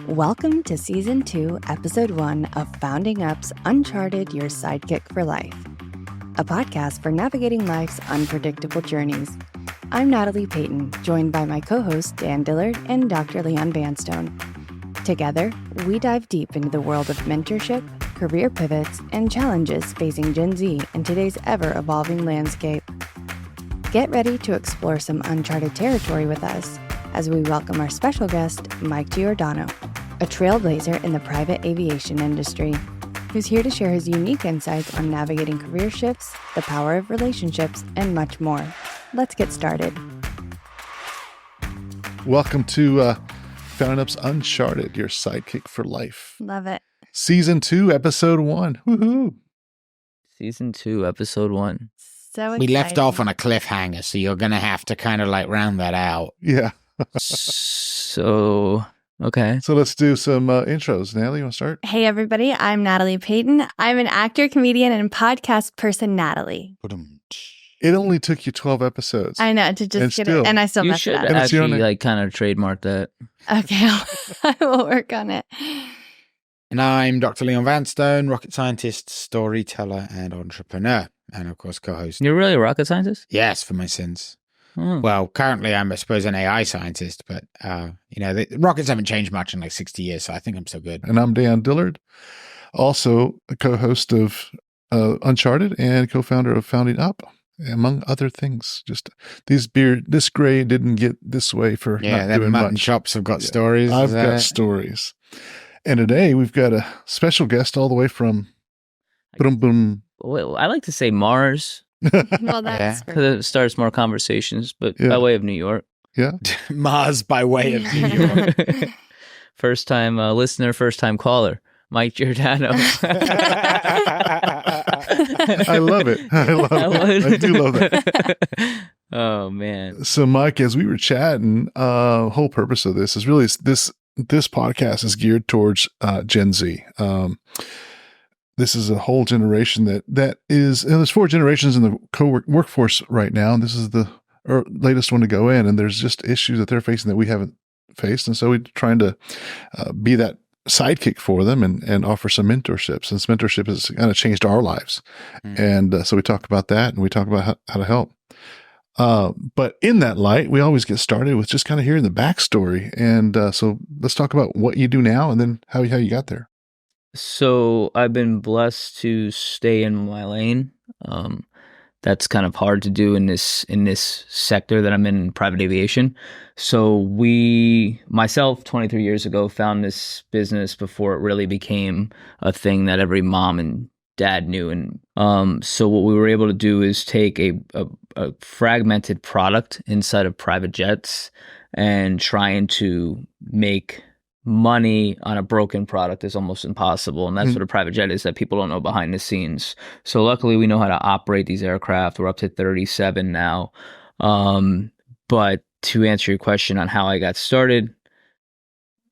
Welcome to Season 2, Episode 1 of Founding Up's Uncharted Your Sidekick for Life, a podcast for navigating life's unpredictable journeys. I'm Natalie Peyton, joined by my co-hosts Dan Dillard and Dr. Leon Vanstone. Together, we dive deep into the world of mentorship, career pivots, and challenges facing Gen Z in today's ever-evolving landscape. Get ready to explore some uncharted territory with us as we welcome our special guest, Mike Giordano, a trailblazer in the private aviation industry, who's here to share his unique insights on navigating career shifts, the power of relationships, and much more. Let's get started. Welcome to Founding Up's Uncharted Your Sidekick for Life. Love it. Season 2, Episode 1. Woohoo! Season 2, Episode 1. So exciting. We left off on a cliffhanger, so you're going to have to kind of like round that out. Yeah. So, okay. So let's do some intros. Natalie, you want to start? Hey, everybody. I'm Natalie Peyton. I'm an actor, comedian, and podcast person, Natalie. It only took you 12 episodes. I know, to just And get still- it. And I still You messed should it up. And it's your actually own- like kind of trademark that. Okay, I will work on it. And I'm Dr. Leon Vanstone, rocket scientist, storyteller, and entrepreneur. And of course, co-host. You're really a rocket scientist? Yes, for my sins. Oh. Well, currently I'm, I suppose, an AI scientist, but, the rockets haven't changed much in like 60 years, so I think I'm so good. And I'm Dan Dillard, also a co-host of Uncharted and co-founder of Founding Up, among other things. Just this gray didn't get this way for Yeah, not them doing mutton much. chops have got Yeah. stories. I've is that got it? stories. And today we've got a special guest all the way from boom boom. Well, I like to say Mars Well, that's because it starts more conversations, but Yeah. by way of New York. Yeah. Mars by way of New York. First time listener, first time caller, Mike Giordano. I love it. I love it. I do love that. Oh, man. So, Mike, as we were chatting, whole purpose of this is really this podcast is geared towards Gen Z. This is a whole generation that is, and there's 4 generations in the workforce right now, and this is the latest one to go in, and there's just issues that they're facing that we haven't faced, and so we're trying to be that sidekick for them and offer some mentorship, since mentorship has kind of changed our lives. And so we talk about that, and we talk about how to help. But in that light, we always get started with just kind of hearing the backstory. And so let's talk about what you do now and then how you got there. So I've been blessed to stay in my lane. That's kind of hard to do in this sector that I'm in private aviation. So myself, 23 years ago, found this business before it really became a thing that every mom and dad knew. And so what we were able to do is take a fragmented product inside of private jets and trying to make money on a broken product is almost impossible. And that's what a private jet is, that people don't know behind the scenes. So luckily we know how to operate these aircraft. We're up to 37 now. But to answer your question on how I got started,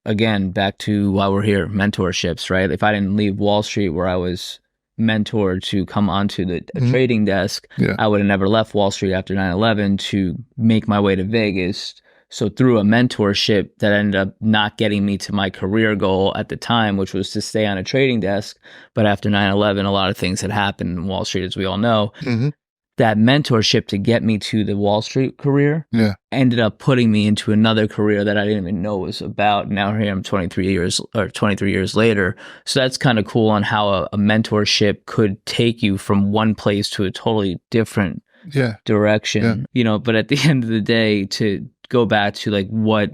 again, back to why we're here, mentorships, right? If I didn't leave Wall Street where I was mentored to come onto the trading desk, Yeah. I would have never left Wall Street after 9/11 to make my way to Vegas. So through a mentorship that ended up not getting me to my career goal at the time, which was to stay on a trading desk. But after 9/11, a lot of things had happened in Wall Street, as we all know. Mm-hmm. That mentorship to get me to the Wall Street career Yeah. ended up putting me into another career that I didn't even know was about. Now here I'm 23 years later. So that's kind of cool on how a mentorship could take you from one place to a totally different Yeah. direction, but at the end of the day, to go back to like what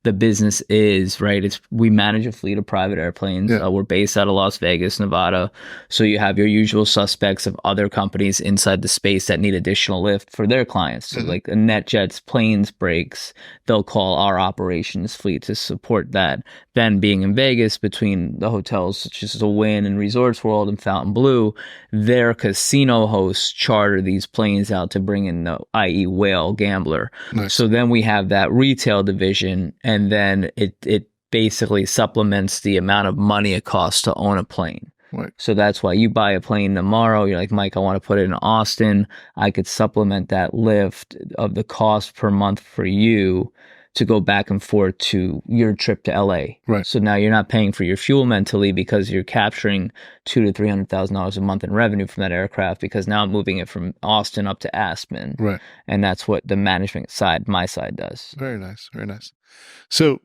the business is, right? We manage a fleet of private airplanes. Yeah. We're based out of Las Vegas, Nevada. So you have your usual suspects of other companies inside the space that need additional lift for their clients. So like a NetJet's planes breaks, they'll call our operations fleet to support that. Then being in Vegas, between the hotels such as the Wynn and Resorts World and Fontainebleau, their casino hosts charter these planes out to bring in the, i.e. whale gambler. Nice. So then we have that retail division, and then it basically supplements the amount of money it costs to own a plane. Right. So that's why you buy a plane tomorrow. You're like, Mike, I want to put it in Austin. I could supplement that lift of the cost per month for you to go back and forth to your trip to LA. Right. So now you're not paying for your fuel mentally because you're capturing $200,000 to $300,000 a month in revenue from that aircraft, because now I'm moving it from Austin up to Aspen. Right. And that's what the management side, my side, does. Very nice. Very nice. So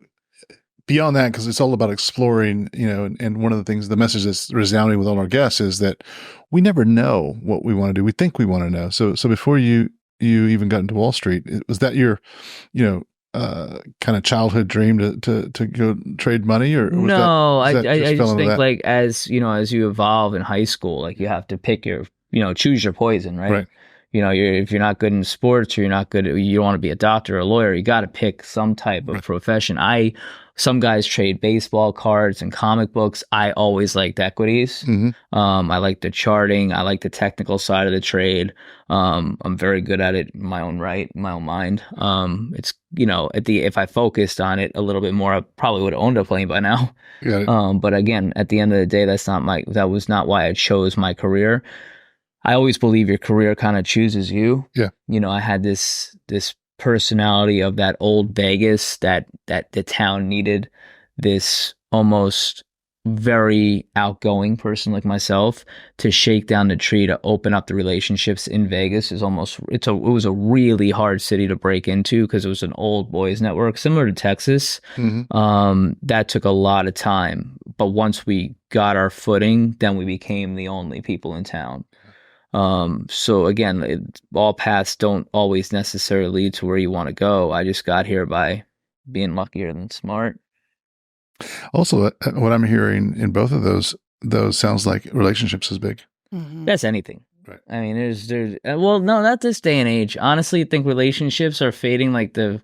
beyond that, because it's all about exploring, and one of the things, the message that's resounding with all our guests is that we never know what we want to do. We think we want to know. So before you even got into Wall Street, was that your, kind of childhood dream to go trade money, or was I just just think that? like as you evolve in high school, like you have to pick your, choose your poison, right? Right. If you're not good in sports, or you don't want to be a doctor or a lawyer, you got to pick some type of profession. Some guys trade baseball cards and comic books. I always liked equities. I like the charting. I like the technical side of the trade. I'm very good at it in my own right, in my own mind. It's, if I focused on it a little bit more, I probably would have owned a plane by now. But again, at the end of the day, that was not why I chose my career. I always believe your career kind of chooses you. Yeah. I had this personality of that old Vegas that the town needed, this almost very outgoing person like myself to shake down the tree, to open up the relationships in Vegas. It was a really hard city to break into because it was an old boys network similar to Texas. That took a lot of time, but once we got our footing, then we became the only people in town. So again, all paths don't always necessarily lead to where you want to go. I just got here by being luckier than smart. Also, what I'm hearing in both of those sounds like relationships is big. That's anything. Right. I mean, there's well, no, not this day and age. Honestly, I think relationships are fading like the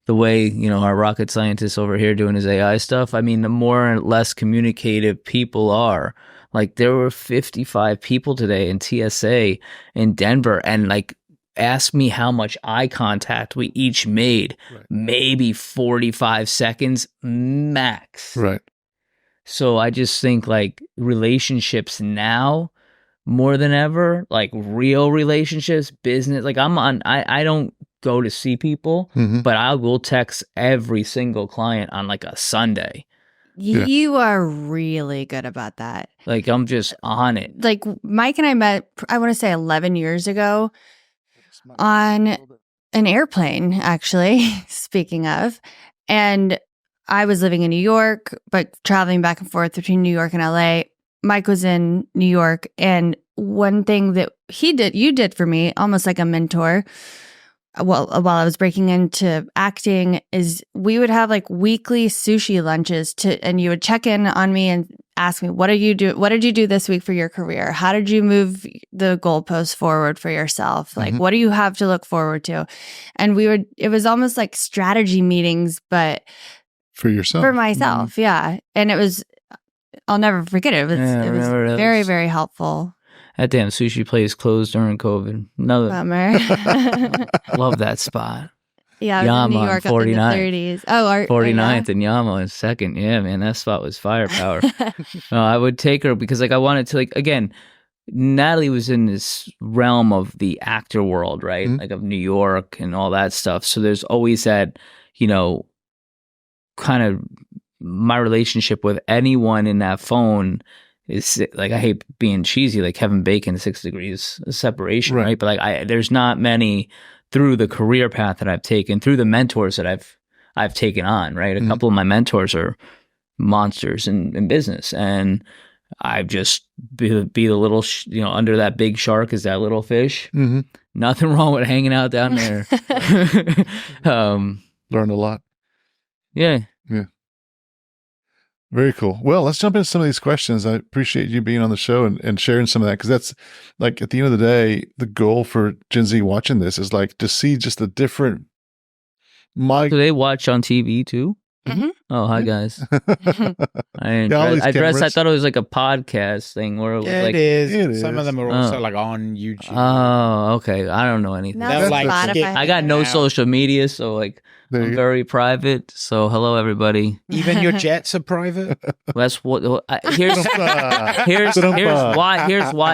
way, our rocket scientists over here doing his AI stuff. I mean, the more or less communicative people are. Like, there were 55 people today in TSA in Denver, and like, ask me how much eye contact we each made. Right. Maybe 45 seconds max. Right. So I just think like relationships now more than ever, like real relationships, business. Like I don't go to see people, but I will text every single client on like a Sunday. You are really good about that. Like, I'm just on it. Like, Mike and I met, I want to say 11 years ago on an airplane, actually, speaking of. And I was living in New York, but traveling back and forth between New York and LA. Mike was in New York. And one thing that you did for me, almost like a mentor, while I was breaking into acting, is we would have like weekly sushi lunches and you would check in on me and ask me, what did you do this week for your career? How did you move the goalposts forward for yourself? Like, what do you have to look forward to? And it was almost like strategy meetings, but for yourself, for myself. Yeah. And I'll never forget it. It was very, very helpful. That damn sushi place closed during COVID. Bummer. Love that spot. Yeah, I was Yama in New York up in the 30s. Oh, 49th and Yama in second. Yeah, man, that spot was firepower. I would take her because like I wanted to, like, again, Natalie was in this realm of the actor world, right? Like of New York and all that stuff. So there's always that, kind of my relationship with anyone in that phone is like, I hate being cheesy, like Kevin Bacon, 6 degrees of separation, right? But like there's not many through the career path that I've taken, through the mentors that I've taken on, right? A couple of my mentors are monsters in business, and I've just be the little, under that big shark is that little fish. Nothing wrong with hanging out down there. Learned a lot. Yeah. Very cool. Well, let's jump into some of these questions. I appreciate you being on the show and sharing some of that, because that's like, at the end of the day, the goal for Gen Z watching this is like to see just a different. Do they watch on TV too? Oh, hi guys. I thought it was like a podcast thing where it was it is. Some of them are also like on YouTube. Oh, okay. I don't know anything. I got no social media, so like I'm very private. So hello, everybody. Even your jets are private. That's what. Here's why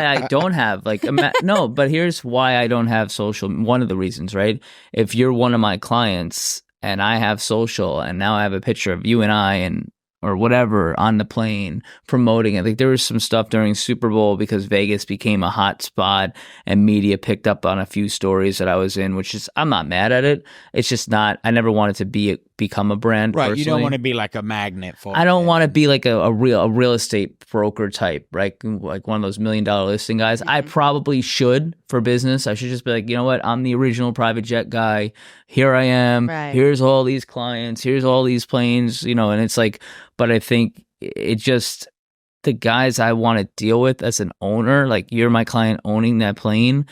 I don't have like but here's why I don't have social. One of the reasons, right? If you're one of my clients and I have social, and now I have a picture of you and I and or whatever on the plane promoting it. Like there was some stuff during Super Bowl because Vegas became a hot spot and media picked up on a few stories that I was in, which is, I'm not mad at it. It's just not, I never wanted to become a brand. Right. Personally. You don't want to be like a magnet for I don't want to be like a real estate broker type, right? Like one of those $1 million listing guys. I probably should for business. I should just be like, you know what? I'm the original private jet guy. Here I am. Right. Here's all these clients. Here's all these planes, and it's like, but I think it just, the guys I want to deal with as an owner, like you're my client owning that plane,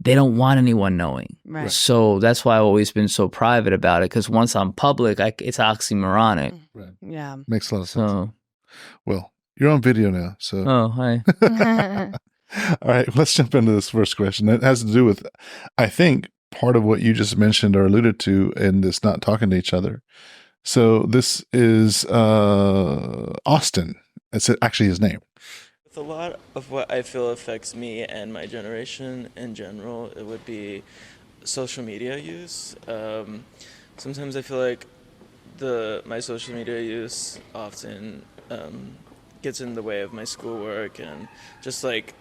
they don't want anyone knowing. Right. So that's why I've always been so private about it, because once I'm public, it's oxymoronic. Right. Yeah. Makes a lot of sense. So, Well, you're on video now, so. oh, hi. All right, let's jump into this first question. That has to do with, I think, part of what you just mentioned or alluded to in this not talking to each other. So this is Austin. It's actually his name. With a lot of what I feel affects me and my generation in general, it would be social media use. Sometimes I feel like my social media use often gets in the way of my schoolwork and just like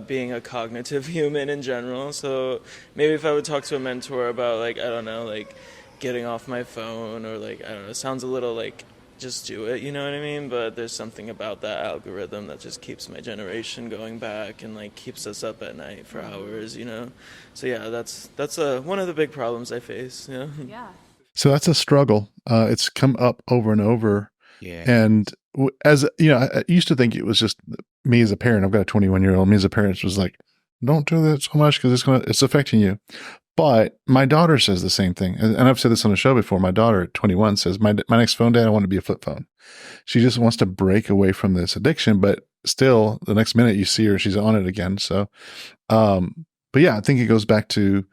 being a cognitive human in general. So maybe if I would talk to a mentor about like, I don't know, like getting off my phone or like, I don't know, it sounds a little like just do it, you know what I mean? But there's something about that algorithm that just keeps my generation going back and like keeps us up at night for hours, So yeah, that's one of the big problems I face. Yeah. So that's a struggle. It's come up over and over. Yeah. And as I used to think it was just me as a parent. I've got a 21-year-old. Me as a parent was like, don't do that so much because it's affecting you. But my daughter says the same thing. And I've said this on the show before. My daughter at 21 says, my next phone, Dad, I want to be a flip phone. She just wants to break away from this addiction, but still the next minute you see her, she's on it again. So, but yeah, I think it goes back to,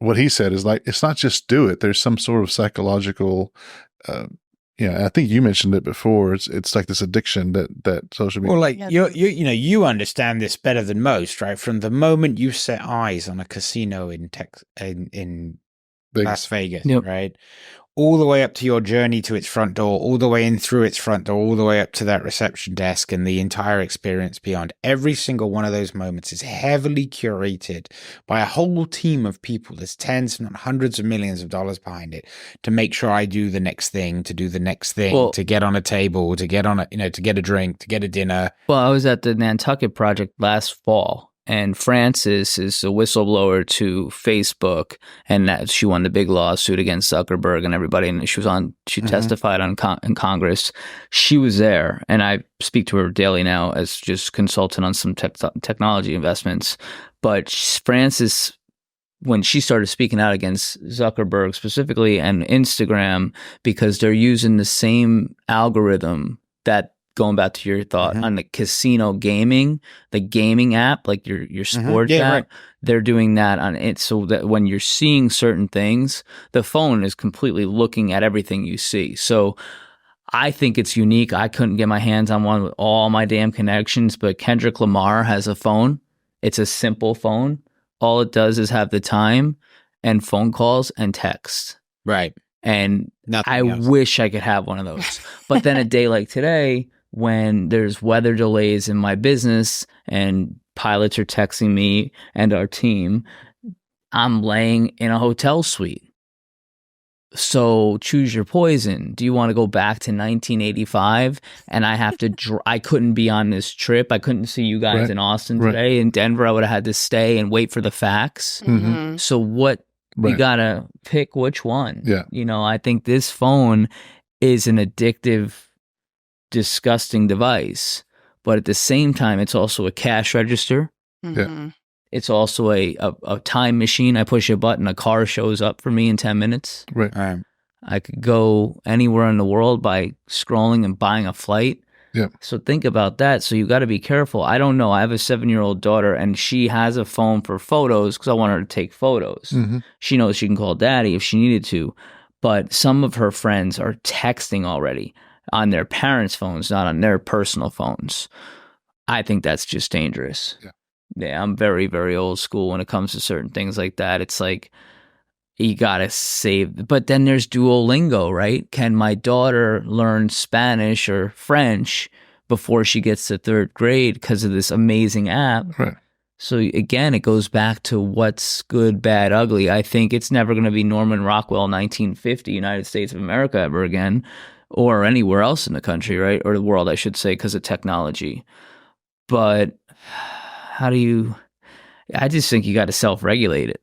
what he said is like, it's not just do it. There's some sort of psychological, I think you mentioned it before. It's like this addiction that social media. Well, like you understand this better than most, right? From the moment you set eyes on a casino in Las Vegas, Yep. right? All the way up to your journey to its front door, all the way in through its front door, all the way up to that reception desk and the entire experience beyond. Every single one of those moments is heavily curated by a whole team of people. There's tens, if not hundreds of millions of dollars behind it to make sure I do the next thing, to do the next thing, to get on a table, to get on to get a drink, to get a dinner. Well, I was at the Nantucket project last fall. And Frances is a whistleblower to Facebook, and she won the big lawsuit against Zuckerberg and everybody. And she testified in Congress. She was there, and I speak to her daily now as just consultant on some technology investments. But Frances, when she started speaking out against Zuckerberg specifically and Instagram, because they're using the same algorithm that, going back to your thought on the casino gaming, the gaming app, like your sports app, right. They're doing that on it so that when you're seeing certain things, the phone is completely looking at everything you see. So I think it's unique. I couldn't get my hands on one with all my damn connections, but Kendrick Lamar has a phone. It's a simple phone. All it does is have the time and phone calls and text. Right. And Nothing I else. wish I could have one of those. But then a day like today, when there's weather delays in my business and pilots are texting me and our team, I'm laying in a hotel suite. So choose your poison. Do you want to go back to 1985 and I have to I couldn't be on this trip. I couldn't see you guys in Austin today. In Denver, I would have had to stay and wait for the fax. Mm-hmm. So what you got to pick which one. Yeah. I think this phone is an addictive, disgusting device, but at the same time, it's also a cash register. Mm-hmm. Yeah. It's also a time machine. I push a button, a car shows up for me in 10 minutes. Right. I could go anywhere in the world by scrolling and buying a flight. Yeah. So think about that. So you got to be careful. I don't know. I have a 7-year-old daughter, and she has a phone for photos because I want her to take photos. Mm-hmm. She knows she can call daddy if she needed to, but some of her friends are texting already on their parents' phones, not on their personal phones. I think that's just dangerous. Yeah. Yeah, I'm very, very old school when it comes to certain things like that. It's like, you gotta save. But then there's Duolingo, right? Can my daughter learn Spanish or French before she gets to third grade because of this amazing app? Right. So again, it goes back to what's good, bad, ugly. I think it's never going to be Norman Rockwell 1950 United States of America ever again, or anywhere else in the country, right? Or the world, I should say, because of technology. But how do you... I just think you got to self-regulate it.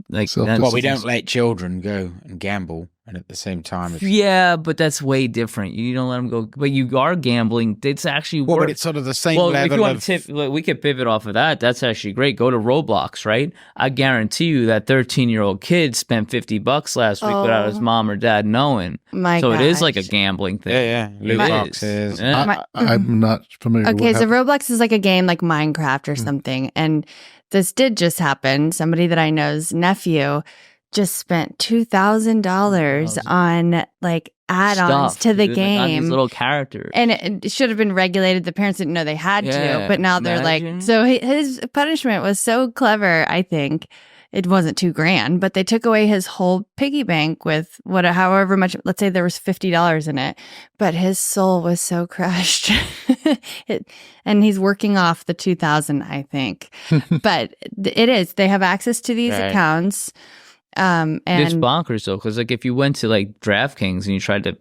Like, well, we don't let children go and gamble, and at the same time, yeah, but that's way different. You don't let them go, but you are gambling. It's actually but it's sort of the same level of. We could pivot off of that. That's actually great. Go to Roblox, right? I guarantee you that 13-year-old kid spent $50 last week without his mom or dad knowing. It is like a gambling thing. Yeah, loot boxes. Yeah. I'm not familiar. Okay, so Roblox is like a game like Minecraft or something, and this did just happen. Somebody that I know's nephew just spent $2,000 on like add-ons to the game. Like, these little characters. And it should have been regulated. The parents didn't know they had to, but now they're like, so his punishment was so clever, I think. It wasn't $2,000, but they took away his whole piggy bank with however much, let's say there was $50 in it, but his soul was so crushed. And he's working off the 2,000, I think. But it is, they have access to these accounts. And it's bonkers though, because like if you went to like DraftKings and you tried to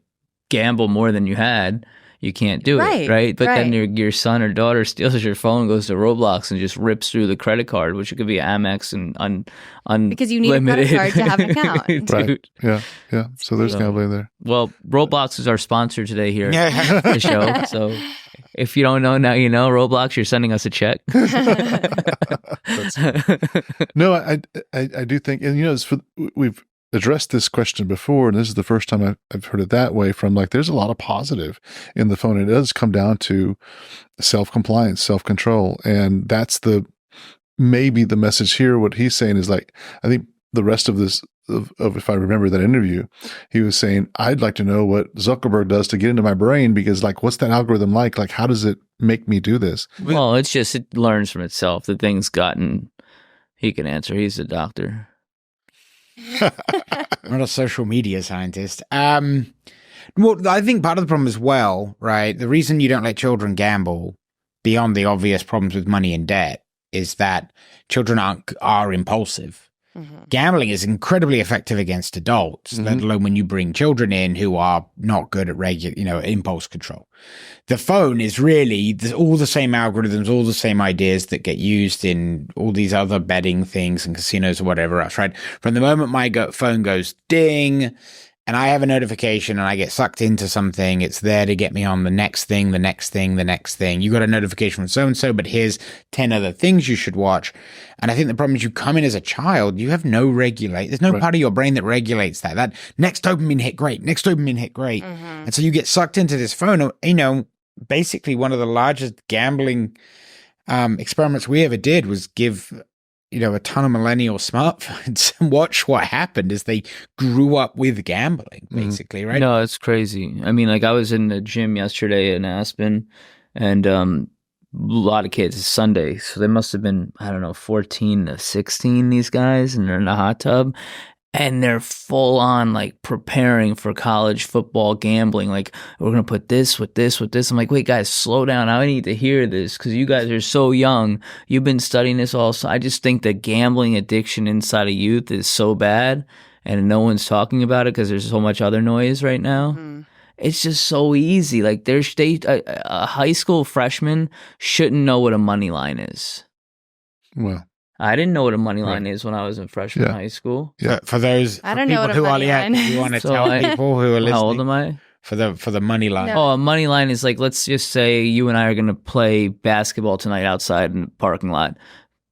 gamble more than you had, you can't do it, right? But then your son or daughter steals your phone, goes to Roblox, and just rips through the credit card, which could be Amex and because you need a credit card to have an account. Right. Yeah. So there's gambling there. Well, Roblox is our sponsor today here at the show. So if you don't know, now you know. Roblox, you're sending us a check. No, I do think, and we've addressed this question before, and this is the first time I've heard it that way from like, there's a lot of positive in the phone. It does come down to self-compliance, self-control. And that's maybe the message here. What he's saying is like, I think the rest of this, if I remember that interview, he was saying, I'd like to know what Zuckerberg does to get into my brain, because like, what's that algorithm like? Like, how does it make me do this? Well, it learns from itself. The thing's he can answer. He's a doctor. I'm not a social media scientist. Well, I think part of the problem as well, right? The reason you don't let children gamble, beyond the obvious problems with money and debt, is that children are impulsive. Gambling is incredibly effective against adults, let alone when you bring children in who are not good at impulse control. The phone is really all the same algorithms, all the same ideas that get used in all these other betting things and casinos or whatever else, right? From the moment my phone goes ding, and I have a notification and I get sucked into something, it's there to get me on the next thing, the next thing, the next thing. You got a notification from so-and-so, but here's 10 other things you should watch. And I think the problem is you come in as a child, you have no there's no part of your brain that regulates that. That next dopamine hit, great. Next dopamine hit, great. And so you get sucked into this phone. Basically one of the largest gambling experiments we ever did was give a ton of millennial smartphones and watch what happened as they grew up with gambling, basically, right? No, it's crazy. I mean, like I was in the gym yesterday in Aspen, and a lot of kids. It's Sunday, so they must have been, 14 to 16, these guys, and they're in the hot tub. And they're full on like preparing for college football gambling. Like, we're going to put this with this with this. I'm like, wait, guys, slow down. I need to hear this because you guys are so young. You've been studying this all. So I just think the gambling addiction inside of youth is so bad, and no one's talking about it because there's so much other noise right now. It's just so easy. Like, a high school freshman shouldn't know what a money line is. Well, I didn't know what a money line is when I was in freshman high school. Yeah. For those I don't know what a who money line is. You want to tell people who are listening? How old am I? For the money line. No. Oh, a money line is like, let's just say you and I are going to play basketball tonight outside in the parking lot,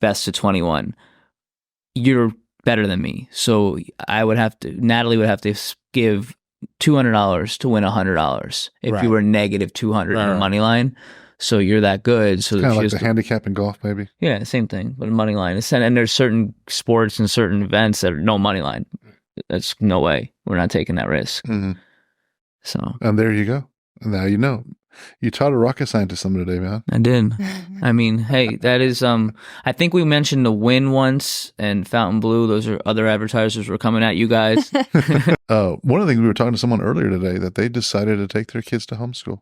best of 21. You're better than me. So Natalie would have to give $200 to win $100 if you were negative 200 in the money line. So you're that good. So kind of like the handicap in golf, maybe. Yeah, same thing, but a money line. And there's certain sports and certain events that are no money line. That's no way. We're not taking that risk. So. And there you go. And now you know. You taught a rocket scientist something today, man. I did. I mean, hey, that is I think we mentioned the Win once and Fountain Blue. Those are other advertisers were coming at you guys. One of the things we were talking to someone earlier today that they decided to take their kids to homeschool.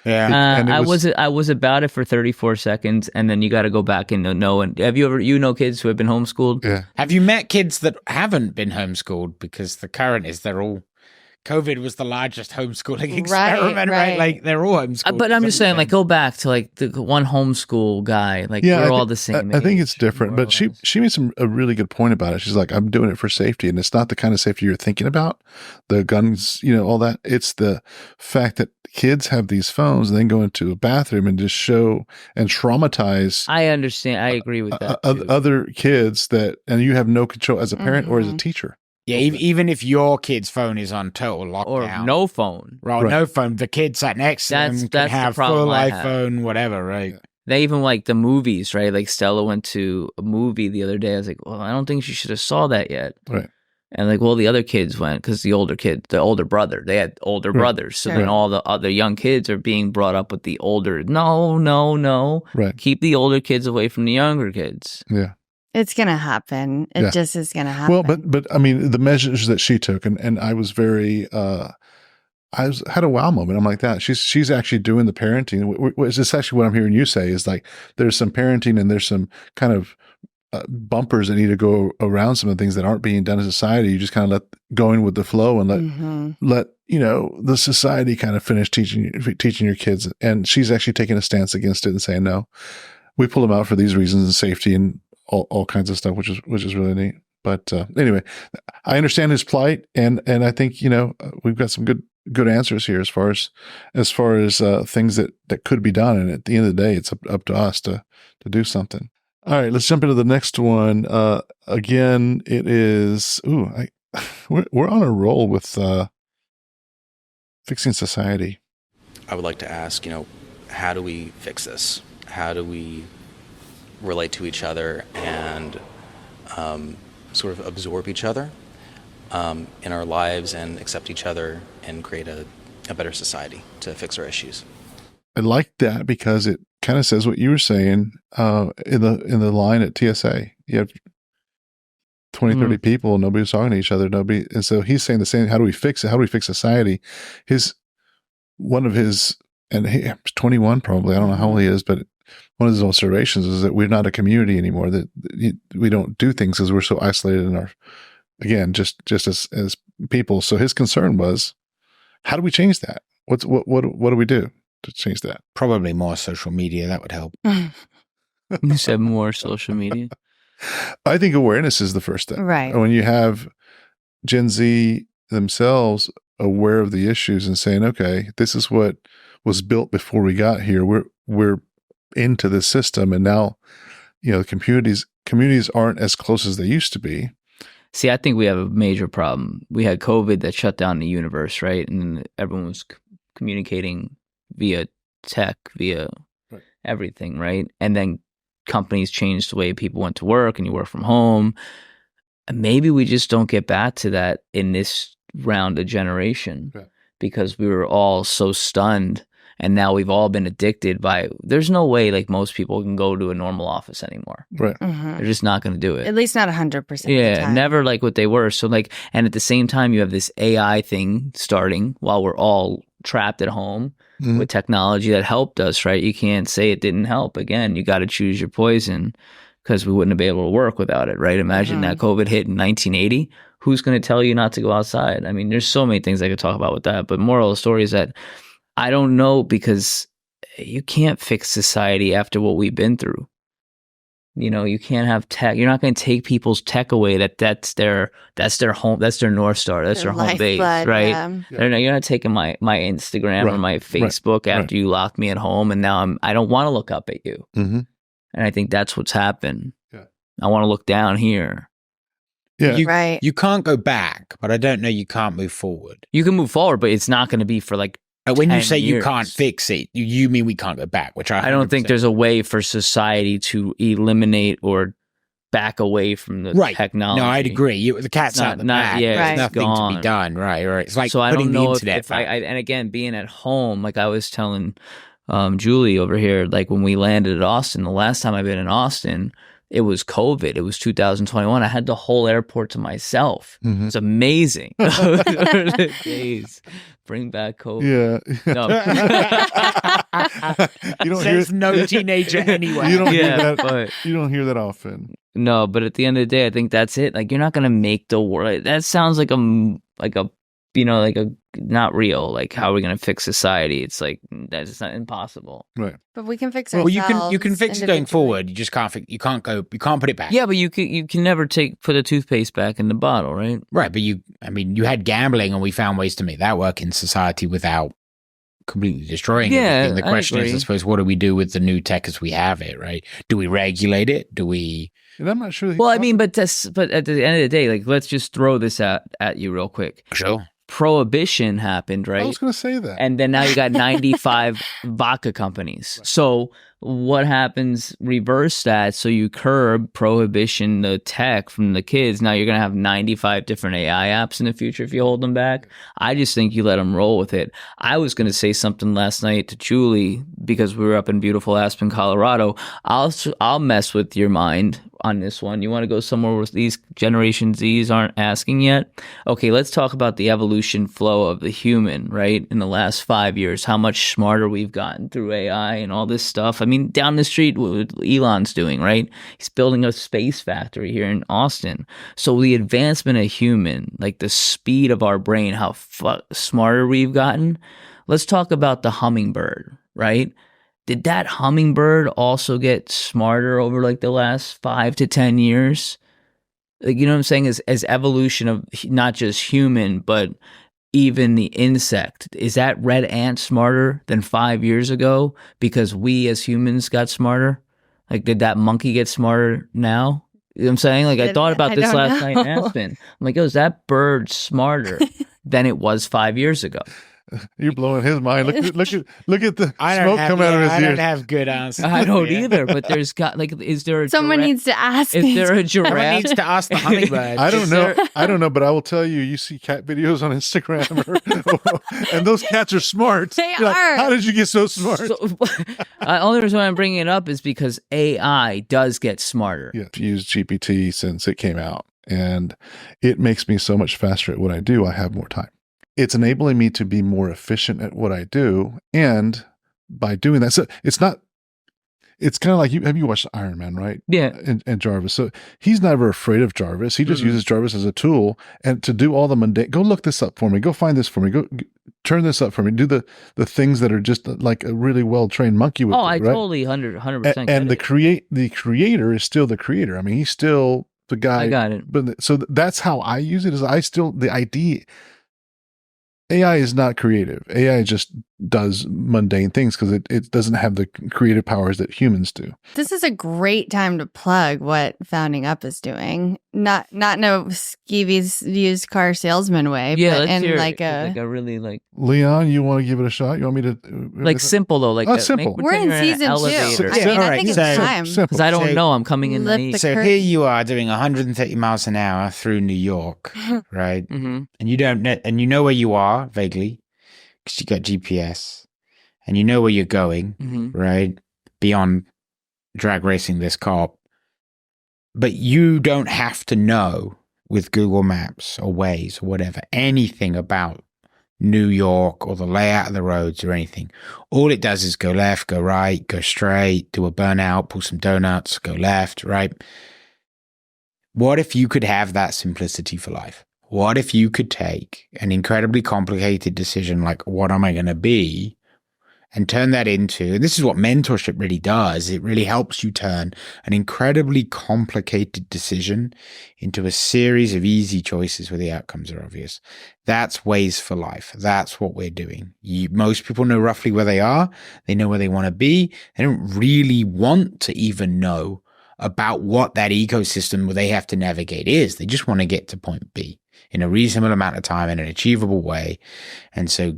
Yeah. And it I was about it for 34 seconds, and then you got to go back and know. And have you ever kids who have been homeschooled? Yeah. Have you met kids that haven't been homeschooled? Because the current is they're all. COVID was the largest homeschooling experiment, right? Like they're all homeschooled. But I'm just saying, like, go back to like the one homeschool guy. Like, we're all the same. I think it's different, but she made a really good point about it. She's like, I'm doing it for safety, and it's not the kind of safety you're thinking about. The guns, all that. It's the fact that kids have these phones and then go into a bathroom and just show and traumatize. I understand. I agree with that. Other kids and you have no control as a parent or as a teacher. Yeah, even if your kid's phone is on total lockdown. Or no phone. Right, no phone. The kid sat next to them can have full iPhone, whatever, right? Yeah. They even like the movies, right? Like Stella went to a movie the other day. I was like, well, I don't think she should have saw that yet. Right. And like, well, the other kids went because the older brother, they had older brothers. So then all the other young kids are being brought up with the older, no. Right. Keep the older kids away from the younger kids. Yeah. It's going to happen. It just is going to happen. Well, but I mean, the measures that she took, and I was very, had a wow moment. I'm like that. She's actually doing the parenting. It's essentially what I'm hearing you say is like, there's some parenting and there's some kind of bumpers that need to go around some of the things that aren't being done in society. You just kind of let going with the flow and let the society kind of finish teaching your kids. And she's actually taking a stance against it and saying, no, we pull them out for these reasons and safety and all kinds of stuff, which is really neat. But anyway, I understand his plight, and I think we've got some good answers here as far as things that could be done. And at the end of the day, it's up to us to do something. All right, let's jump into the next one. Again, it is we're on a roll with fixing society. I would like to ask, how do we fix this? How do we relate to each other and sort of absorb each other in our lives and accept each other and create a better society to fix our issues? I like that because it kind of says what you were saying in the line at TSA. You have 20, 30 people, nobody's talking to each other. And so he's saying the same. How do we fix it? How do we fix society? One of his, and he's 21 probably. I don't know how old he is, but one of his observations is that we're not a community anymore. That we don't do things because we're so isolated in our, again, just as people. So his concern was, how do we change that? What do we do to change that? Probably more social media. That would help. You said more social media. I think awareness is the first step. Right. When you have Gen Z themselves aware of the issues and saying, okay, this is what was built before we got here. We're into this system, and now the communities aren't as close as they used to be. See, I think we have a major problem. We had COVID that shut down the universe, right? And everyone was communicating via tech, via everything, right? And then companies changed the way people went to work, and you work from home. Maybe we just don't get back to that in this round of generation because we were all so stunned. And now we've all been addicted by, there's no way like most people can go to a normal office anymore. Right. They're just not going to do it. At least not 100%. Yeah, never like what they were. So like, and at the same time, you have this AI thing starting while we're all trapped at home with technology that helped us, right? You can't say it didn't help. Again, you got to choose your poison because we wouldn't have been able to work without it, right? Imagine that COVID hit in 1980. Who's going to tell you not to go outside? I mean, there's so many things I could talk about with that. But moral of the story is that I don't know, because you can't fix society after what we've been through. You can't have tech. You're not going to take people's tech away. That's their home. That's their North Star. That's their home base, right? Yeah. You're not taking my Instagram or my Facebook after you locked me at home, and now I don't want to look up at you. Mm-hmm. And I think that's what's happened. Yeah. I want to look down here. Yeah, you can't go back, but I don't know. You can't move forward. You can move forward, but it's not going to be for like. When you say years. You can't fix it, you mean we can't go back, which I don't think there's a way for society to eliminate or back away from the Right. technology. No, I'd agree. The cat's out the bag. Yeah, There's Right. nothing to gone. be done. Right. It's like so I putting don't the know internet if I, back. and again, being at home, like I was telling Julie over here, like when we landed at Austin, the last time I've been in Austin, it was COVID. It was 2021. I had the whole airport to myself. Mhm. It's amazing. Days. Bring back COVID. Yeah. No. You don't hear Says no teenager anyway. You don't hear Yeah, that. but You don't hear that often. no, but at the end of the day, I think that's it. Like you're not gonna make the world. That sounds like a not real. Like how are we gonna fix society? It's like that's not impossible. Right. But we can fix Well, ourselves. you can fix it going individually. forward. You just can't. You can't put it back. Yeah, but you can never put a toothpaste back in the bottle, right? Right, but you had gambling, and we found ways to make that work in society without completely destroying everything. The I question is, I agree. suppose, what do we do with the new tech as we have it, right? Do we regulate it? Do we... And I'm not sure. Well, I mean, but at the end of the day, like let's just throw this at you real quick. Sure. Prohibition happened, right? I was going to say that. And then now you got 95 vodka companies. So what happens? Reverse that. So you curb prohibition, the tech from the kids. Now you're going to have 95 different AI apps in the future if you hold them back. I just think you let them roll with it. I was going to say something last night to Julie because we were up in beautiful Aspen, Colorado. I'll mess with your mind on this one. You want to go somewhere where these Generation Zs aren't asking yet? Okay, let's talk about the evolution flow of the human, right? In the last 5 years, how much smarter we've gotten through AI and all this stuff. I mean, down the street, what Elon's doing, right? He's building a space factory here in Austin. So the advancement of human, like the speed of our brain, how smarter we've gotten. Let's talk about the hummingbird, right? Did that hummingbird also get smarter over like the last 5 to 10 years? Like, you know what I'm saying? As evolution of not just human, but even the insect. Is that red ant smarter than 5 years ago because we as humans got smarter? Like, did that monkey get smarter now? You know what I'm saying? Like, I thought about this last night in Aspen. I'm like, is that bird smarter than it was 5 years ago? You're blowing his mind. Look at the smoke coming out of his I ears. don't have good answers. I don't either, but there's got like, is there a Someone giraffe? needs to ask. Is me. there a Someone giraffe? needs to ask the hummingbird. I don't know. I don't know, but I will tell you. You see cat videos on Instagram, and those cats are smart. They You're like, are. how did you get so smart? So, only reason why I'm bringing it up is because AI does get smarter. Yeah, I've used GPT since it came out, and it makes me so much faster at what I do. I have more time. It's enabling me to be more efficient at what I do, and by doing that, so it's not. It's kind of like have you watched Iron Man, right? Yeah. And Jarvis. So he's never afraid of Jarvis. He just uses Jarvis as a tool and to do all the mundane. Go look this up for me. Go find this for me. Go turn this up for me. Do the things that are just like a really well trained monkey would do, I right? totally 100%. And the creator is still the creator. I mean, he's still the guy. I got it. But so that's how I use it. Is the idea. AI is not creative. AI just does mundane things because it doesn't have the creative powers that humans do. This is a great time to plug what Founding Up is doing. Not no skeevy's used car salesman way, Yeah, but let's in hear like it. a a really like Leon, you want to give it a shot? You want me to like simple though, like simple. we're in season 2. elevator. I mean, All I right, think it's so- time. Simple. Because I don't So- know, I'm coming in Lift the the So curtain. here you are doing 130 miles an hour through New York, right? Mm-hmm. And you don't know, and you know where you are vaguely because you got GPS, and you know where you're going, Mm-hmm. right? Beyond drag racing this cop, but you don't have to know with Google Maps or Waze or whatever anything about New York or the layout of the roads or anything. All it does is go left, go right, go straight, do a burnout, pull some donuts, go left, right? What if you could have that simplicity for life? What if you could take an incredibly complicated decision like, what am I going to be? And turn that into, and this is what mentorship really does. It really helps you turn an incredibly complicated decision into a series of easy choices where the outcomes are obvious. That's Ways for Life. That's what we're doing. Most people know roughly where they are. They know where they want to be. They don't really want to even know about what that ecosystem where they have to navigate is. They just want to get to point B in a reasonable amount of time in an achievable way. And so,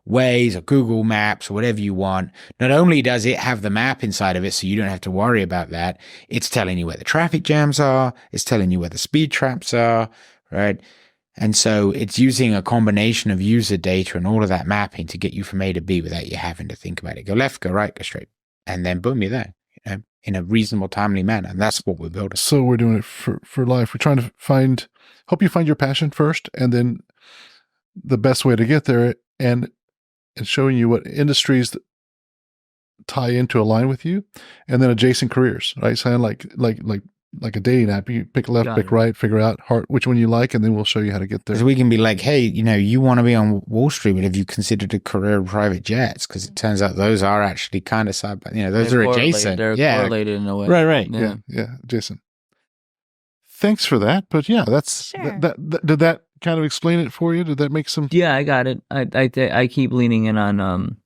Waze or Google Maps or whatever you want, not only does it have the map inside of it so you don't have to worry about that, it's telling you where the traffic jams are, it's telling you where the speed traps are, right? And so it's using a combination of user data and all of that mapping to get you from A to B without you having to think about it. Go left, go right, go straight. And then boom, you're there, in a reasonable, timely manner. And that's what we're building. So we're doing it for life. We're trying to help you find your passion first, and then the best way to get there, and showing you what industries that tie into align with you, and then adjacent careers, right? So like a dating app, you pick left, pick right, figure out which one you like, and then we'll show you how to get there. Because we can be like, hey, you want to be on Wall Street, but have you considered a career in private jets? Because it turns out those are actually kind of side by, those are adjacent. They're correlated in a way. Right. Yeah, Jason. Thanks for that. But yeah, that's Sure. did that kind of explain it for you? Did that make some? Yeah, I got it. I keep leaning in on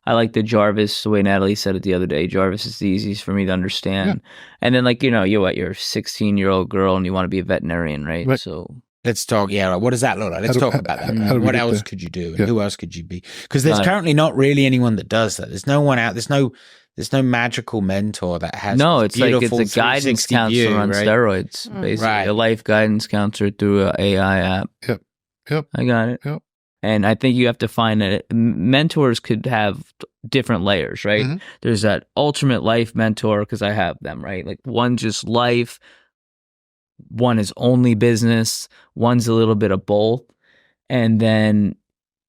I like the Jarvis, the way Natalie said it the other day. Jarvis is the easiest for me to understand. Yeah. And then you're a 16-year-old girl and you want to be a veterinarian, right? So let's talk. Yeah, what does that look like? Let's talk about that. What else could you do? And who else could you be? Because there's currently not really anyone that does that. There's no one out. There's no magical mentor that has. No, it's like it's a guidance counselor on steroids, basically. Right. A life guidance counselor through an AI app. Yep. I got it. Yep. And I think you have to find that mentors could have different layers, right? Mm-hmm. There's that ultimate life mentor, because I have them, right? Like one just life, one is only business, one's a little bit of both. And then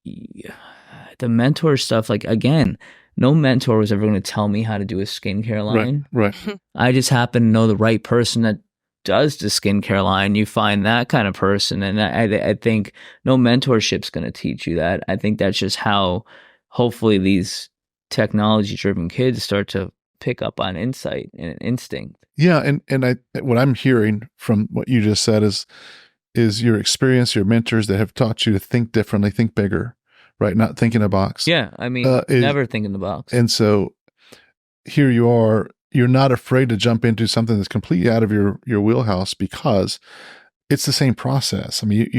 the mentor stuff, like again, no mentor was ever going to tell me how to do a skincare line. Right. I just happen to know the right person that does the skincare line. You find that kind of person, and I think no mentorship's going to teach you that. I think that's just how hopefully these technology-driven kids start to pick up on insight and instinct. Yeah, and what I'm hearing from what you just said is your experience, your mentors that have taught you to think differently, think bigger, right? Not think in a box. Yeah, I mean, never think in the box. And so here you are. You're not afraid to jump into something that's completely out of your wheelhouse because it's the same process. I mean,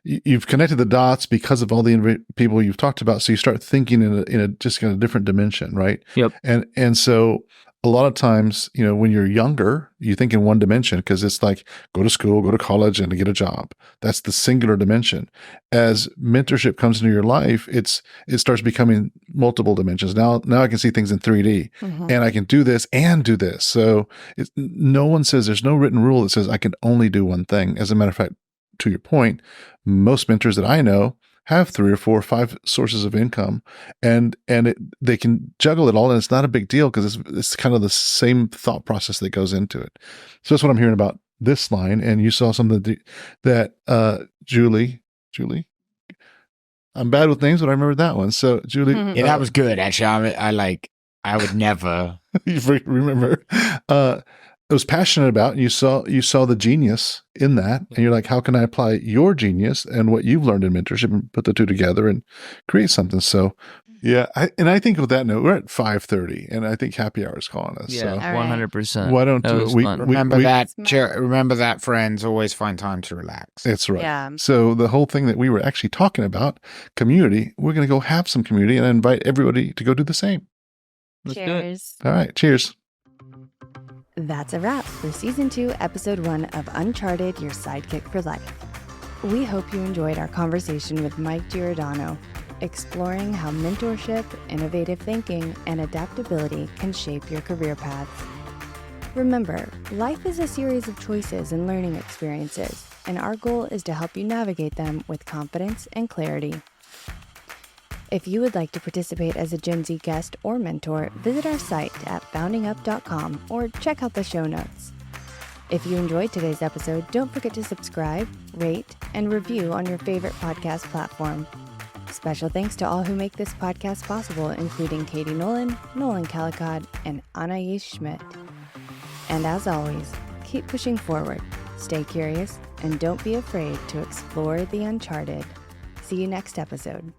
you've connected the dots because of all the people you've talked about. So you start thinking in a just kind of different dimension, right? Yep. And so a lot of times, when you're younger, you think in one dimension because it's like go to school, go to college, and to get a job. That's the singular dimension. As mentorship comes into your life, it starts becoming multiple dimensions. Now I can see things in 3D, and I can do this and do this. So no one says, there's no written rule that says I can only do one thing. As a matter of fact, to your point, most mentors that I know have 3 or 4 or 5 sources of income, and they can juggle it all, and it's not a big deal because it's kind of the same thought process that goes into it. So that's what I'm hearing about this line. And you saw something that Julie, I'm bad with names, but I remember that one. So Julie, yeah, that was good. Actually, I would never you remember. I was passionate about, and you saw the genius in that, and you're like, how can I apply your genius and what you've learned in mentorship and put the two together and create something? So, yeah, I think with that note, we're at 5:30, and I think happy hour is calling us. Yeah, so 100%. Why don't we remember that, friends? Always find time to relax. That's right. Yeah. So the whole thing that we were actually talking about, community, we're going to go have some community, and I invite everybody to go do the same. Let's do it. Cheers. All right. Cheers. That's a wrap for Season 2, Episode 1 of Uncharted Your Sidekick for Life. We hope you enjoyed our conversation with Mike Giordano, exploring how mentorship, innovative thinking, and adaptability can shape your career paths. Remember, life is a series of choices and learning experiences, and our goal is to help you navigate them with confidence and clarity. If you would like to participate as a Gen Z guest or mentor, visit our site at foundingup.com or check out the show notes. If you enjoyed today's episode, don't forget to subscribe, rate, and review on your favorite podcast platform. Special thanks to all who make this podcast possible, including Katie Nolan, Nolan Calicod, and Anais Schmidt. And as always, keep pushing forward, stay curious, and don't be afraid to explore the uncharted. See you next episode.